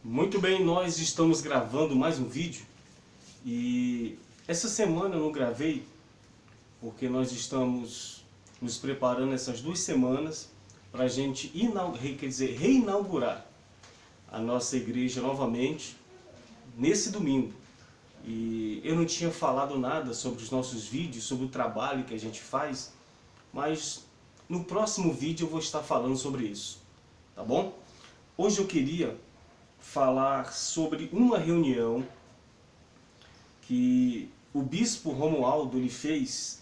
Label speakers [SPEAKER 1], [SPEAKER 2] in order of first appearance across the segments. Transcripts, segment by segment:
[SPEAKER 1] Muito bem, nós estamos gravando mais um vídeo e essa semana eu não gravei porque nós estamos nos preparando essas 2 semanas para a gente reinaugurar a nossa igreja novamente nesse domingo. E eu não tinha falado nada sobre os nossos vídeos, sobre o trabalho que a gente faz, mas no próximo vídeo eu vou estar falando sobre isso, tá bom? Hoje eu queria falar sobre uma reunião que o bispo Romualdo ele fez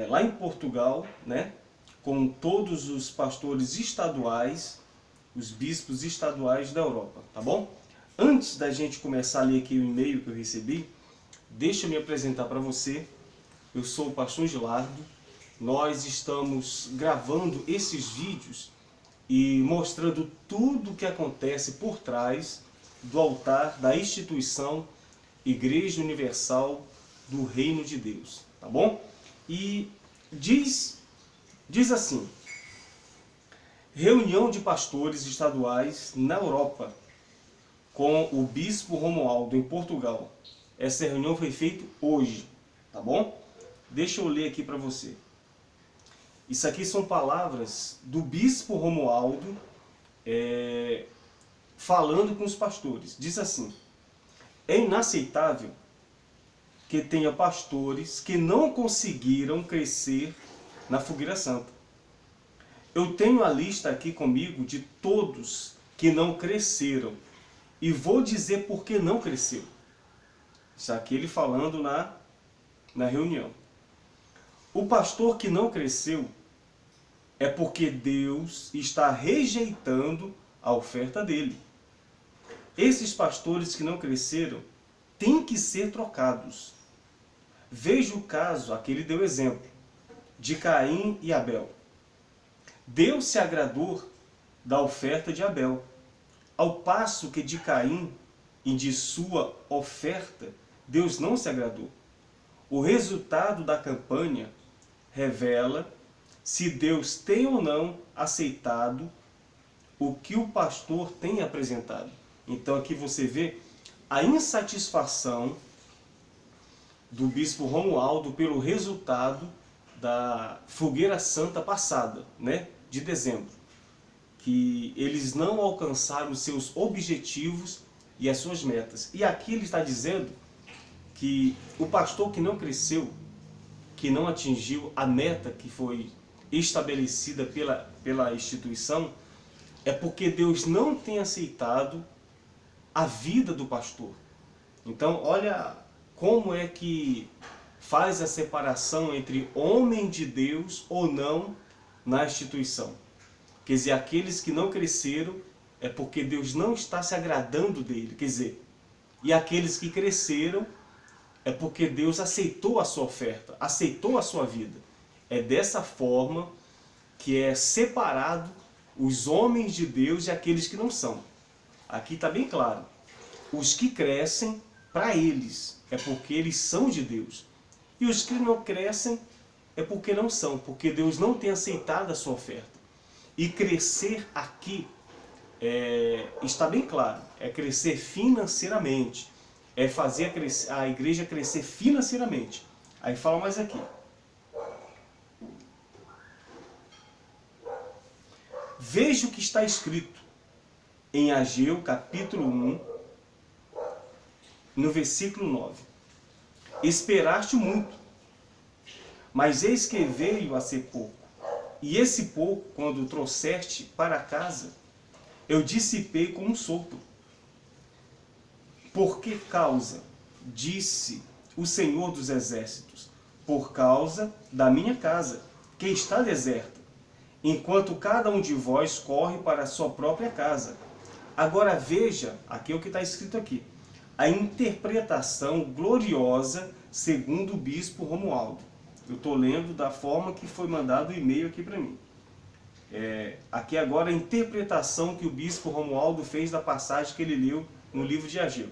[SPEAKER 1] lá em Portugal, né, com todos os pastores estaduais, os bispos estaduais da Europa, tá bom? Antes da gente começar a ler aqui o e-mail que eu recebi, deixa eu me apresentar para você. Eu sou o pastor Gilardo, nós estamos gravando esses vídeos e mostrando tudo o que acontece por trás do altar da instituição Igreja Universal do Reino de Deus, tá bom? E diz assim: reunião de pastores estaduais na Europa com o bispo Romualdo em Portugal. Essa reunião foi feita hoje, tá bom? Deixa eu ler aqui para você. Isso aqui são palavras do bispo Romualdo falando com os pastores. Diz assim: é inaceitável que tenha pastores que não conseguiram crescer na fogueira santa. Eu tenho a lista aqui comigo de todos que não cresceram e vou dizer por que não cresceu. Isso aqui ele falando na reunião. O pastor que não cresceu é porque Deus está rejeitando a oferta dele. Esses pastores que não cresceram têm que ser trocados. Veja o caso, aqui ele deu exemplo, de Caim e Abel. Deus se agradou da oferta de Abel, ao passo que de Caim e de sua oferta Deus não se agradou. O resultado da campanha revela se Deus tem ou não aceitado o que o pastor tem apresentado. Então aqui você vê a insatisfação do bispo Romualdo pelo resultado da fogueira santa passada, né, de dezembro. Que eles não alcançaram os seus objetivos e as suas metas. E aqui ele está dizendo que o pastor que não cresceu, que não atingiu a meta que foi estabelecida pela instituição, é porque Deus não tem aceitado a vida do pastor. Então, olha como é que faz a separação entre homem de Deus ou não na instituição. Quer dizer, aqueles que não cresceram é porque Deus não está se agradando dele. Quer dizer, e aqueles que cresceram é porque Deus aceitou a sua oferta, aceitou a sua vida. É dessa forma que é separado os homens de Deus e aqueles que não são. Aqui está bem claro. Os que crescem, para eles, é porque eles são de Deus. E os que não crescem é porque não são, porque Deus não tem aceitado a sua oferta. E crescer aqui, está bem claro, é crescer financeiramente, é fazer a igreja crescer financeiramente. Aí fala mais aqui. Veja o que está escrito em Ageu, capítulo 1, no versículo 9. Esperaste muito, mas eis que veio a ser pouco. E esse pouco, quando o trouxeste para casa, eu dissipei com um sopro. Por que causa? Disse o Senhor dos Exércitos. Por causa da minha casa, que está deserta, enquanto cada um de vós corre para a sua própria casa. Agora veja, aqui é o que está escrito aqui, a interpretação gloriosa segundo o bispo Romualdo. Eu estou lendo da forma que foi mandado o e-mail aqui para mim. Aqui agora a interpretação que o bispo Romualdo fez da passagem que ele leu no livro de Ageu.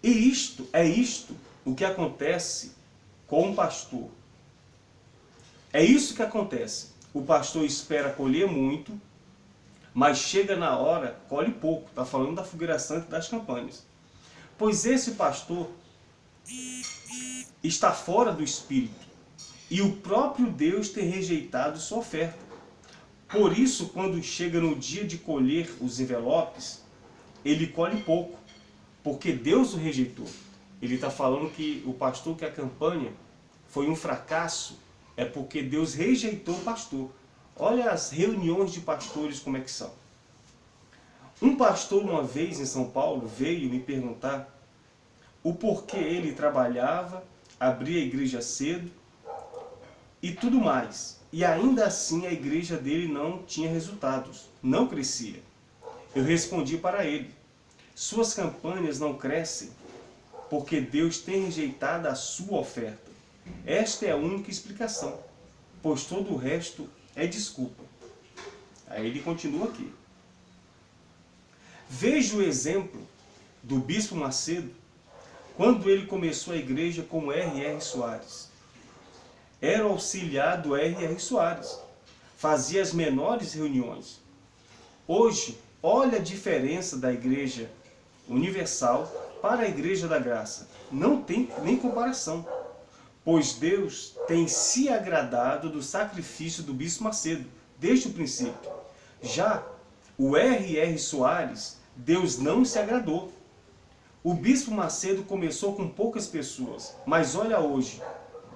[SPEAKER 1] E isto o que acontece com o pastor. É isso que acontece. O pastor espera colher muito, mas chega na hora, colhe pouco. Está falando da fogueira santa e das campanhas. Pois esse pastor está fora do Espírito, e o próprio Deus tem rejeitado sua oferta. Por isso, quando chega no dia de colher os envelopes, ele colhe pouco, porque Deus o rejeitou. Ele está falando que o pastor, que a campanha foi um fracasso, é porque Deus rejeitou o pastor. Olha as reuniões de pastores como é que são. Um pastor, uma vez em São Paulo, veio me perguntar o porquê ele trabalhava, abria a igreja cedo e tudo mais. E ainda assim a igreja dele não tinha resultados, não crescia. Eu respondi para ele: suas campanhas não crescem porque Deus tem rejeitado a sua oferta. Esta é a única explicação, pois todo o resto é desculpa. Aí ele continua aqui. Veja o exemplo do Bispo Macedo, quando ele começou a igreja como R.R. Soares. Era auxiliar do R.R. Soares, fazia as menores reuniões. Hoje, olha a diferença da Igreja Universal para a Igreja da Graça. Não tem nem comparação, pois Deus tem se agradado do sacrifício do Bispo Macedo, desde o princípio. Já o R.R. Soares, Deus não se agradou. O Bispo Macedo começou com poucas pessoas, mas olha hoje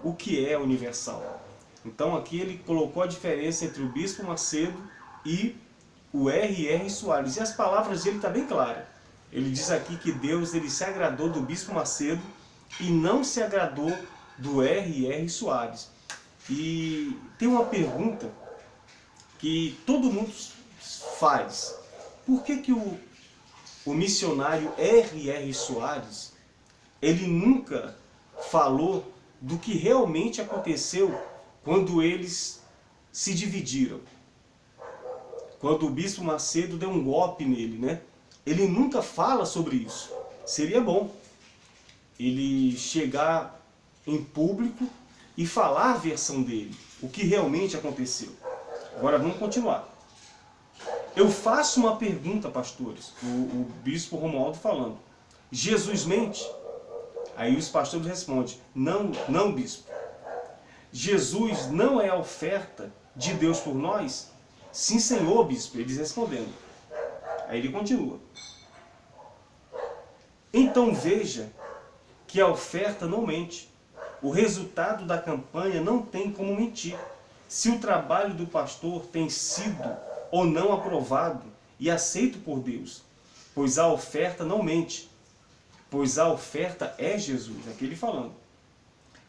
[SPEAKER 1] o que é universal. Então aqui ele colocou a diferença entre o Bispo Macedo e o R.R. Soares. E as palavras dele estão bem claras. Ele diz aqui que Deus ele se agradou do Bispo Macedo e não se agradou do R.R. Soares. E tem uma pergunta que todo mundo faz. Por que o missionário R.R. Soares ele nunca falou do que realmente aconteceu quando eles se dividiram? Quando o Bispo Macedo deu um golpe nele, né? Ele nunca fala sobre isso. Seria bom ele chegar em público e falar a versão dele, o que realmente aconteceu. Agora vamos continuar. Eu faço uma pergunta, pastores, o Bispo Romualdo falando. Jesus mente? Aí os pastores respondem: não, não, bispo. Jesus não é a oferta de Deus por nós? Sim, Senhor, bispo. Eles respondendo. Aí ele continua. Então veja que a oferta não mente. O resultado da campanha não tem como mentir. Se o trabalho do pastor tem sido ou não aprovado e aceito por Deus, pois a oferta não mente. Pois a oferta é Jesus, aqui ele falando.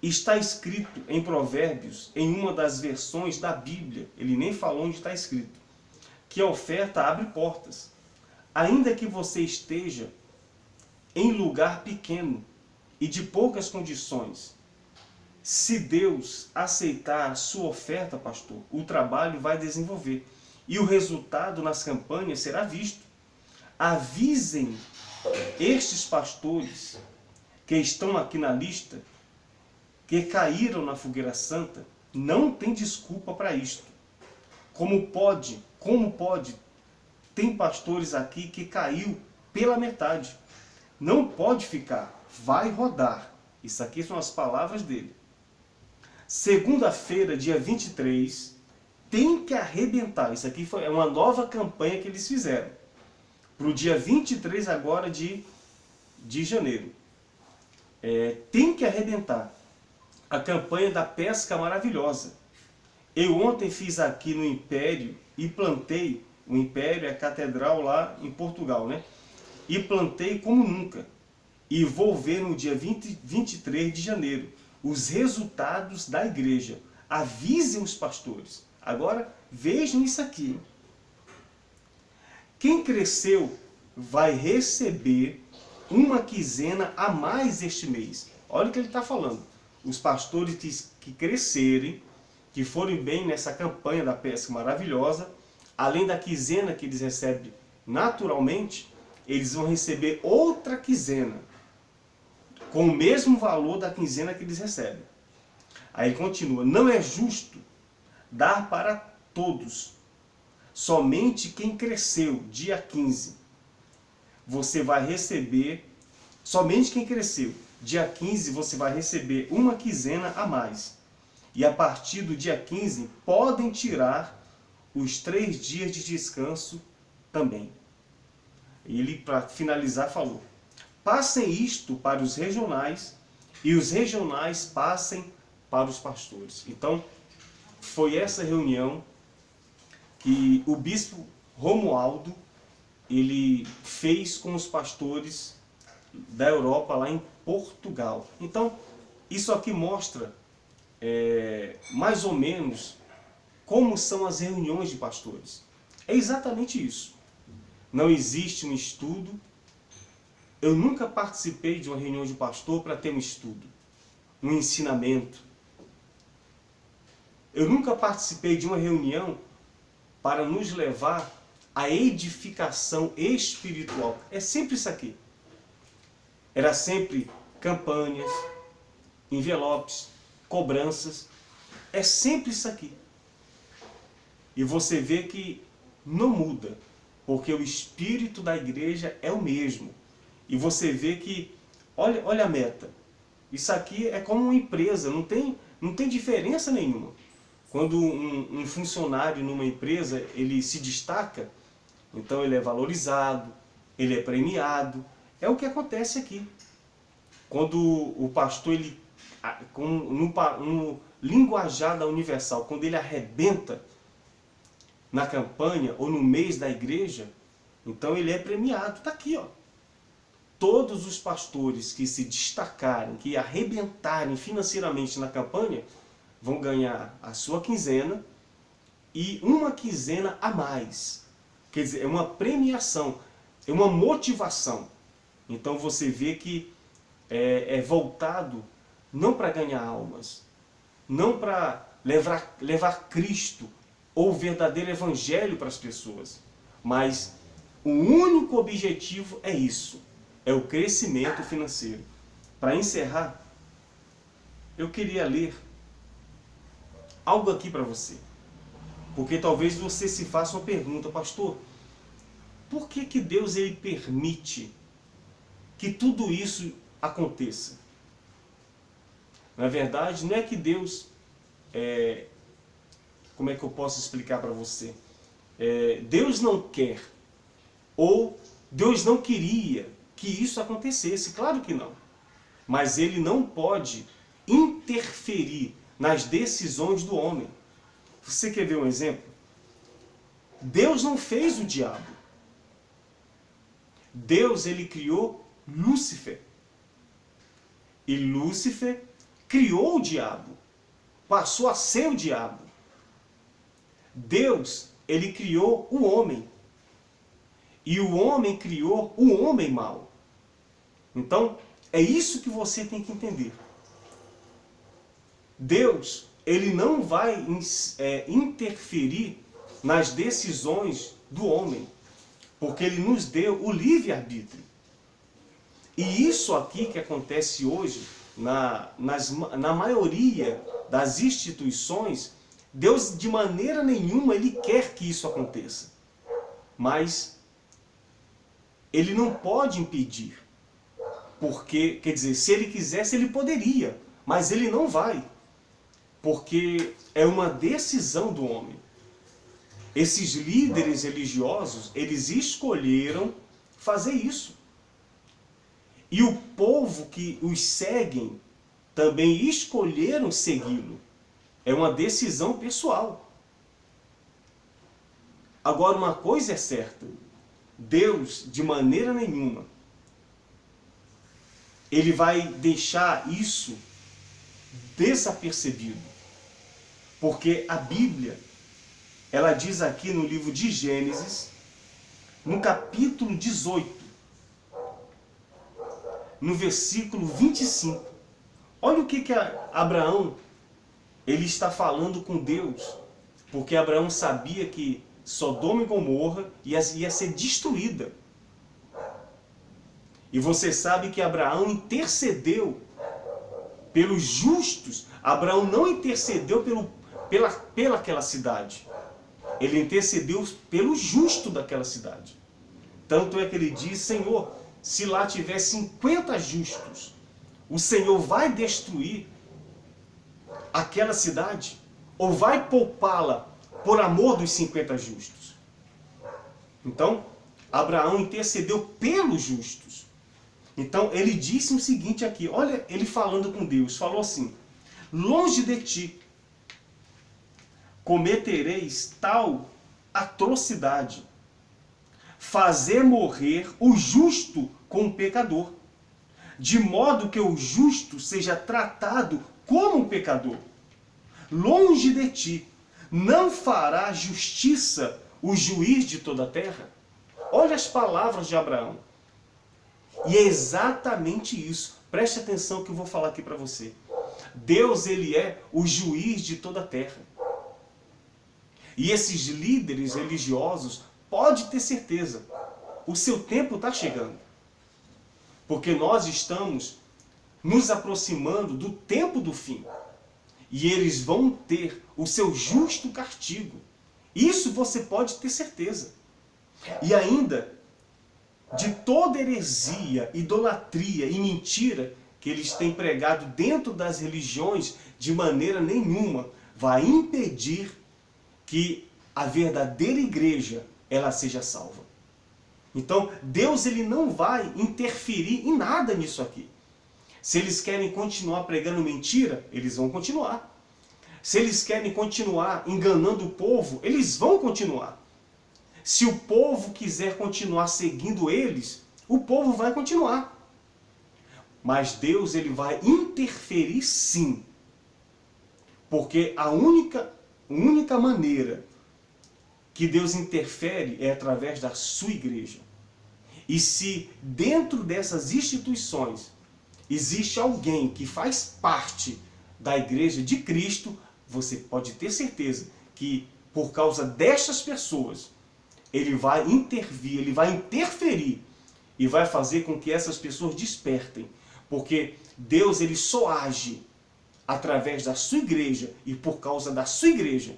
[SPEAKER 1] Está escrito em Provérbios, em uma das versões da Bíblia, ele nem falou onde está escrito, que a oferta abre portas. Ainda que você esteja em lugar pequeno e de poucas condições, se Deus aceitar a sua oferta, pastor, o trabalho vai desenvolver. E o resultado nas campanhas será visto. Avisem estes pastores que estão aqui na lista, que caíram na fogueira santa, não tem desculpa para isto. Como pode? Tem pastores aqui que caiu pela metade. Não pode ficar, vai rodar. Isso aqui são as palavras dele. Segunda-feira, dia 23, tem que arrebentar. Isso aqui é uma nova campanha que eles fizeram. Para o dia 23 agora de janeiro. Tem que arrebentar. A campanha da pesca maravilhosa. Eu ontem fiz aqui no Império e plantei. O Império é a catedral lá em Portugal, né? E plantei como nunca. E vou ver no dia 23 de janeiro os resultados da igreja. Avisem os pastores. Agora vejam isso aqui. Quem cresceu vai receber uma quinzena a mais este mês. Olha o que ele está falando. Os pastores que crescerem, que forem bem nessa campanha da pesca maravilhosa, além da quinzena que eles recebem naturalmente, eles vão receber outra quinzena, com o mesmo valor da quinzena que eles recebem. Aí continua: não é justo dar para todos, Somente quem cresceu, dia 15, você vai receber, somente quem cresceu, dia 15 você vai receber uma quinzena a mais. E a partir do dia 15, podem tirar os 3 dias de descanso também. Ele, para finalizar, falou: passem isto para os regionais, e os regionais passem para os pastores. Então, foi essa reunião que o bispo Romualdo ele fez com os pastores da Europa, lá em Portugal. Então, isso aqui mostra mais ou menos como são as reuniões de pastores. É exatamente isso. Não existe um estudo. Eu nunca participei de uma reunião de pastor para ter um estudo, um ensinamento. Eu nunca participei de uma reunião para nos levar à edificação espiritual. É sempre isso aqui. Era sempre campanhas, envelopes, cobranças. É sempre isso aqui. E você vê que não muda, porque o espírito da igreja é o mesmo. E você vê que, olha a meta. Isso aqui é como uma empresa, não tem diferença nenhuma. Quando um funcionário numa empresa, ele se destaca, então ele é valorizado, ele é premiado. É o que acontece aqui. Quando o pastor, no linguajar da Universal, quando ele arrebenta na campanha ou no mês da igreja, então ele é premiado. Está aqui, ó. Todos os pastores que se destacarem, que arrebentarem financeiramente na campanha, vão ganhar a sua quinzena e uma quinzena a mais. Quer dizer, é uma premiação, é uma motivação. Então você vê que é voltado não para ganhar almas, não para levar Cristo ou o verdadeiro evangelho para as pessoas, mas o único objetivo é isso, é o crescimento financeiro. Para encerrar, eu queria ler algo aqui para você, porque talvez você se faça uma pergunta: pastor, por que Deus ele permite que tudo isso aconteça? Na verdade, não é que Deus, como é que eu posso explicar para você? Deus não quer, ou Deus não queria que isso acontecesse, claro que não. Mas Ele não pode interferir nas decisões do homem. Você quer ver um exemplo? Deus não fez o diabo. Deus, ele criou Lúcifer. E Lúcifer criou o diabo. Passou a ser o diabo. Deus, ele criou o homem. E o homem criou o homem mau. Então, é isso que você tem que entender. Deus, ele não vai interferir nas decisões do homem, porque ele nos deu o livre-arbítrio. E isso aqui que acontece hoje, na maioria das instituições, Deus de maneira nenhuma ele quer que isso aconteça. Mas ele não pode impedir. Porque, quer dizer, se ele quisesse, ele poderia, mas ele não vai. Porque é uma decisão do homem. Esses líderes religiosos, eles escolheram fazer isso. E o povo que os seguem também escolheram segui-lo. É uma decisão pessoal. Agora, uma coisa é certa: Deus, de maneira nenhuma, ele vai deixar isso desapercebido. Porque a Bíblia, ela diz aqui no livro de Gênesis, no capítulo 18, no versículo 25. Olha o que Abraão ele está falando com Deus. Porque Abraão sabia que Sodoma e Gomorra ia ser destruída. E você sabe que Abraão intercedeu pelos justos. Abraão não intercedeu pela aquela cidade. ele intercedeu pelo justo daquela cidade. Tanto é que ele diz: Senhor, se lá tiver 50 justos, o Senhor vai destruir aquela cidade? Ou vai poupá-la por amor dos 50 justos? Então, Abraão intercedeu pelos justos. Então, ele disse o seguinte aqui, olha ele falando com Deus, falou assim: longe de ti cometereis tal atrocidade, fazer morrer o justo com o pecador, de modo que o justo seja tratado como um pecador. Longe de ti não fará justiça o juiz de toda a terra. Olha as palavras de Abraão. E é exatamente isso. Preste atenção que eu vou falar aqui para você. Deus, ele é o juiz de toda a terra. E esses líderes religiosos, pode ter certeza, o seu tempo está chegando. Porque nós estamos nos aproximando do tempo do fim. E eles vão ter o seu justo castigo. Isso você pode ter certeza. E ainda, de toda heresia, idolatria e mentira que eles têm pregado dentro das religiões, de maneira nenhuma vai impedir que a verdadeira igreja ela seja salva. Então, Deus, ele não vai interferir em nada nisso aqui. Se eles querem continuar pregando mentira, eles vão continuar. Se eles querem continuar enganando o povo, eles vão continuar. Se o povo quiser continuar seguindo eles, o povo vai continuar. Mas Deus, ele vai interferir sim. Porque a única maneira que Deus interfere é através da sua igreja. E se dentro dessas instituições existe alguém que faz parte da igreja de Cristo, você pode ter certeza que por causa destas pessoas, ele vai intervir, ele vai interferir e vai fazer com que essas pessoas despertem. Porque Deus, ele só age através da sua igreja e por causa da sua igreja.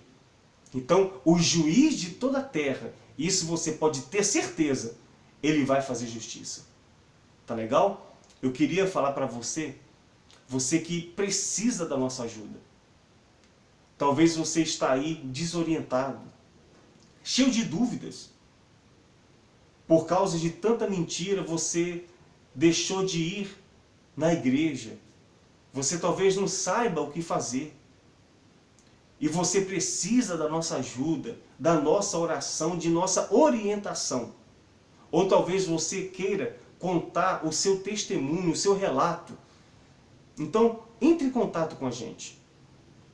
[SPEAKER 1] Então, o juiz de toda a terra, isso você pode ter certeza, ele vai fazer justiça. Tá legal? Eu queria falar para você, você que precisa da nossa ajuda. Talvez você está aí desorientado, cheio de dúvidas. Por causa de tanta mentira, você deixou de ir na igreja. Você talvez não saiba o que fazer. E você precisa da nossa ajuda, da nossa oração, de nossa orientação. Ou talvez você queira contar o seu testemunho, o seu relato. Então, entre em contato com a gente.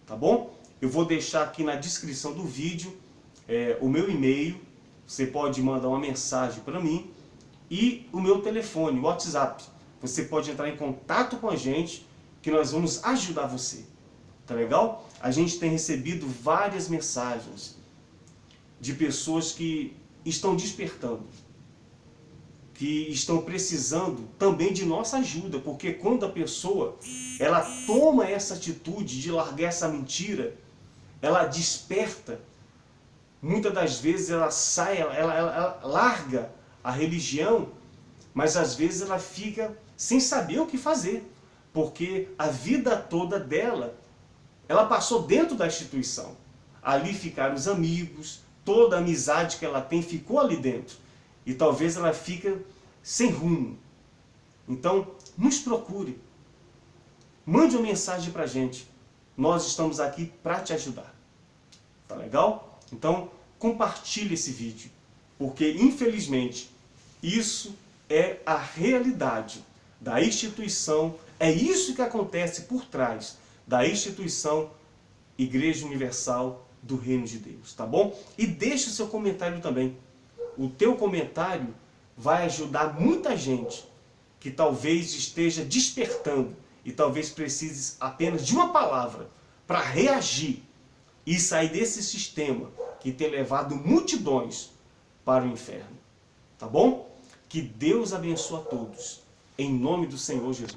[SPEAKER 1] Tá bom? Eu vou deixar aqui na descrição do vídeo o meu e-mail. Você pode mandar uma mensagem para mim. E o meu telefone, o WhatsApp. Você pode entrar em contato com a gente, que nós vamos ajudar você. Tá legal? A gente tem recebido várias mensagens de pessoas que estão despertando, que estão precisando também de nossa ajuda, porque quando a pessoa ela toma essa atitude de largar essa mentira, ela desperta. Muitas das vezes ela sai, ela larga a religião, mas às vezes ela fica sem saber o que fazer, porque a vida toda dela, ela passou dentro da instituição. Ali ficaram os amigos, toda a amizade que ela tem ficou ali dentro. E talvez ela fique sem rumo. Então, nos procure. Mande uma mensagem pra gente. Nós estamos aqui para te ajudar. Tá legal? Então, compartilhe esse vídeo. Porque, infelizmente, isso é a realidade da instituição. É isso que acontece por trás da instituição Igreja Universal do Reino de Deus, tá bom? E deixe o seu comentário também. O teu comentário vai ajudar muita gente que talvez esteja despertando e talvez precise apenas de uma palavra para reagir e sair desse sistema que tem levado multidões para o inferno, tá bom? Que Deus abençoe a todos, em nome do Senhor Jesus.